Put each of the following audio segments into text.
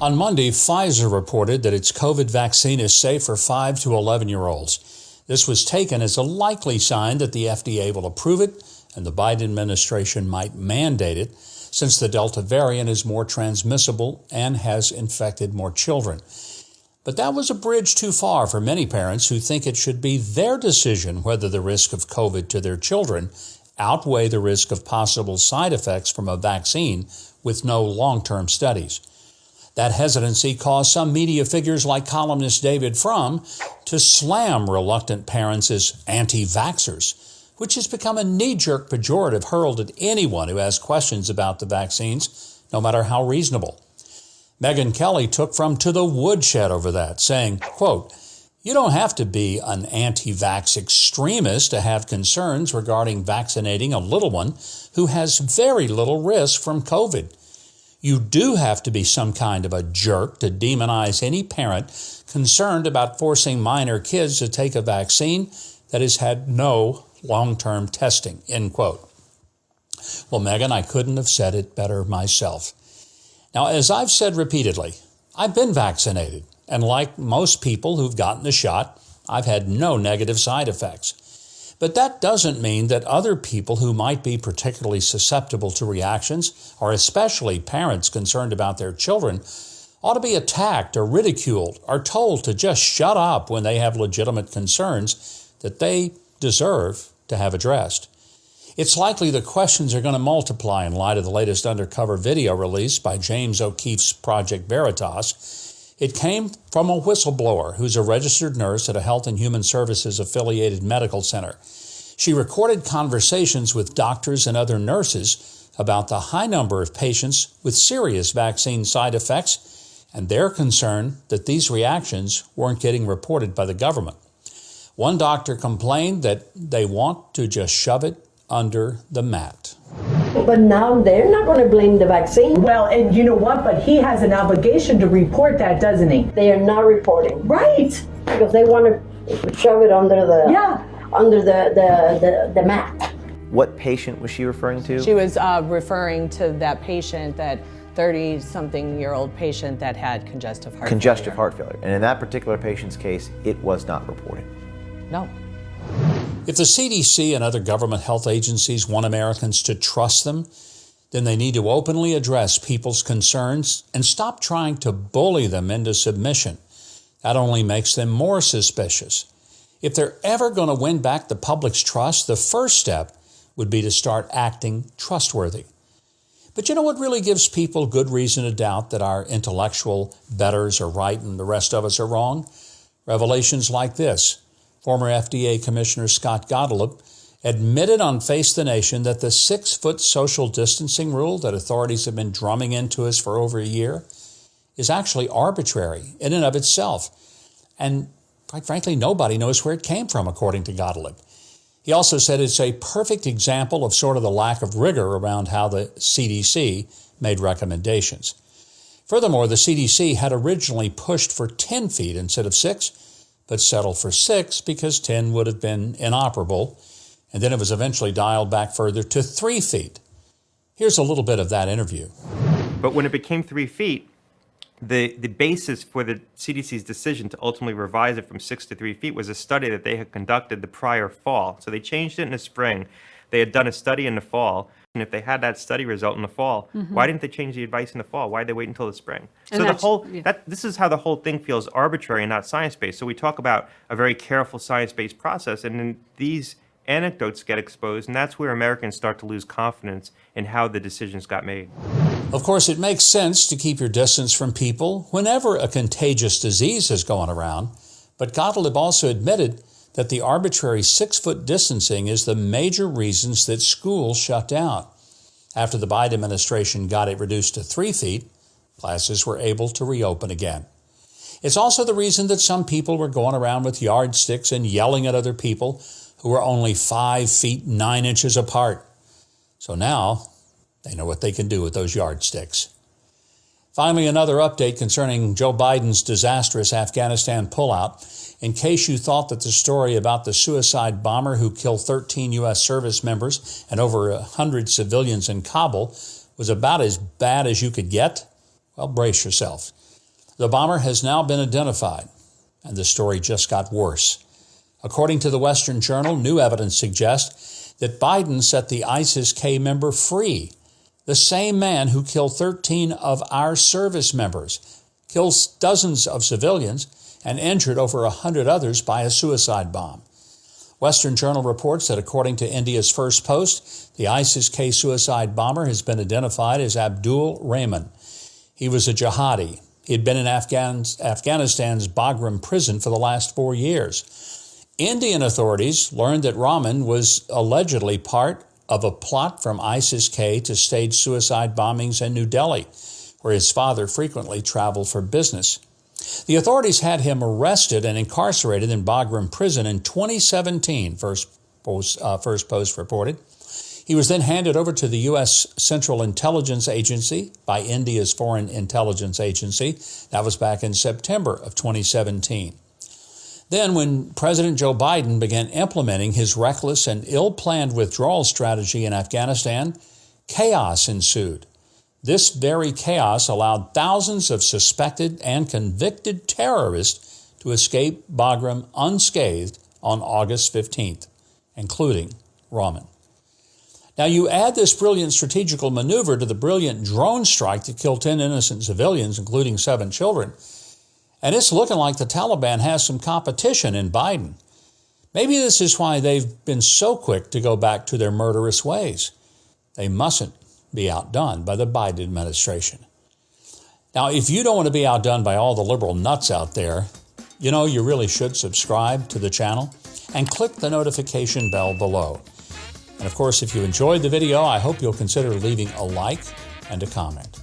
On Monday, Pfizer reported that its COVID vaccine is safe for 5 to 11-year-olds. This was taken as a likely sign that the FDA will approve it and the Biden administration might mandate it, since the Delta variant is more transmissible and has infected more children. But that was a bridge too far for many parents who think it should be their decision whether the risk of COVID to their children outweigh the risk of possible side effects from a vaccine with no long-term studies. That hesitancy caused some media figures like columnist David Frum to slam reluctant parents as anti-vaxxers, which has become a knee-jerk pejorative hurled at anyone who has questions about the vaccines, no matter how reasonable. Megyn Kelly took Frum to the woodshed over that, saying, quote, "You don't have to be an anti-vax extremist to have concerns regarding vaccinating a little one who has very little risk from COVID. You do have to be some kind of a jerk to demonize any parent concerned about forcing minor kids to take a vaccine that has had no long-term testing," end quote. Well, Megyn, I couldn't have said it better myself. Now, as I've said repeatedly, I've been vaccinated, and like most people who've gotten the shot, I've had no negative side effects. But that doesn't mean that other people who might be particularly susceptible to reactions, or especially parents concerned about their children, ought to be attacked or ridiculed or told to just shut up when they have legitimate concerns that they deserve to have addressed. It's likely the questions are going to multiply in light of the latest undercover video released by James O'Keefe's Project Veritas. It came from a whistleblower who's a registered nurse at a Health and Human Services affiliated medical center. She recorded conversations with doctors and other nurses about the high number of patients with serious vaccine side effects and their concern that these reactions weren't getting reported by the government. One doctor complained that they want to just shove it under the mat. But now they're not going to blame the vaccine. Well, and you know what? But he has an obligation to report that, doesn't he? They are not reporting. Right. Because they want to shove it under the mat. What patient was she referring to? She was referring to that patient, that 30-something-year-old patient that had congestive heart failure. And in that particular patient's case, it was not reported. No. If the CDC and other government health agencies want Americans to trust them, then they need to openly address people's concerns and stop trying to bully them into submission. That only makes them more suspicious. If they're ever going to win back the public's trust, the first step would be to start acting trustworthy. But you know what really gives people good reason to doubt that our intellectual betters are right and the rest of us are wrong? Revelations like this. Former FDA Commissioner Scott Gottlieb admitted on Face the Nation that the 6-foot social distancing rule that authorities have been drumming into us for over a year is actually arbitrary in and of itself. And quite frankly, nobody knows where it came from, according to Gottlieb. He also said it's a perfect example of sort of the lack of rigor around how the CDC made recommendations. Furthermore, the CDC had originally pushed for 10 feet instead of 6, but settled for 6 because 10 would have been inoperable, and then it was eventually dialed back further to 3 feet. Here's a little bit of that interview. But when it became 3 feet, the basis for the CDC's decision to ultimately revise it from 6 to 3 feet was a study that they had conducted the prior fall. So they changed it in the spring. They had done a study in the fall. And if they had that study result in the fall, why didn't they change the advice in the fall? Why did they wait until the spring? And so this is how the whole thing feels arbitrary and not science-based. So we talk about a very careful science-based process, and then these anecdotes get exposed, and that's where Americans start to lose confidence in how the decisions got made. Of course, it makes sense to keep your distance from people whenever a contagious disease is going around, but Gottlieb also admitted that the arbitrary 6-foot distancing is the major reasons that schools shut down. After the Biden administration got it reduced to 3 feet, classes were able to reopen again. It's also the reason that some people were going around with yardsticks and yelling at other people who were only 5 feet 9 inches apart. So now they know what they can do with those yardsticks. Finally, another update concerning Joe Biden's disastrous Afghanistan pullout. In case you thought that the story about the suicide bomber who killed 13 U.S. service members and over 100 civilians in Kabul was about as bad as you could get, well, brace yourself. The bomber has now been identified, and the story just got worse. According to the Western Journal, new evidence suggests that Biden set the ISIS-K member free, the same man who killed 13 of our service members, killed dozens of civilians, and injured over 100 others by a suicide bomb. Western Journal reports that according to India's First Post, the ISIS-K suicide bomber has been identified as Abdul Rahman. He was a jihadi. He had been in Afghanistan's Bagram prison for the last 4 years. Indian authorities learned that Rahman was allegedly part of a plot from ISIS-K to stage suicide bombings in New Delhi, where his father frequently traveled for business. The authorities had him arrested and incarcerated in Bagram prison in 2017, First Post reported. He was then handed over to the U.S. Central Intelligence Agency by India's Foreign Intelligence Agency. That was back in September of 2017. Then, when President Joe Biden began implementing his reckless and ill-planned withdrawal strategy in Afghanistan, chaos ensued. This very chaos allowed thousands of suspected and convicted terrorists to escape Bagram unscathed on August 15th, including Rahman. Now, you add this brilliant strategical maneuver to the brilliant drone strike that killed 10 innocent civilians, including 7 children, and it's looking like the Taliban has some competition in Biden. Maybe this is why they've been so quick to go back to their murderous ways. They mustn't be outdone by the Biden administration. Now, if you don't want to be outdone by all the liberal nuts out there, you really should subscribe to the channel and click the notification bell below. And of course, if you enjoyed the video, I hope you'll consider leaving a like and a comment.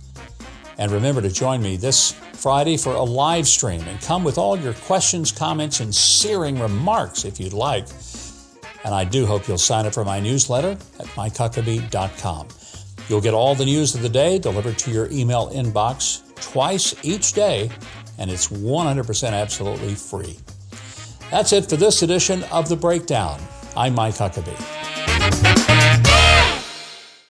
And remember to join me this Friday for a live stream and come with all your questions, comments, and searing remarks if you'd like. And I do hope you'll sign up for my newsletter at MikeHuckabee.com. You'll get all the news of the day delivered to your email inbox twice each day, and it's 100% absolutely free. That's it for this edition of The Breakdown. I'm Mike Huckabee.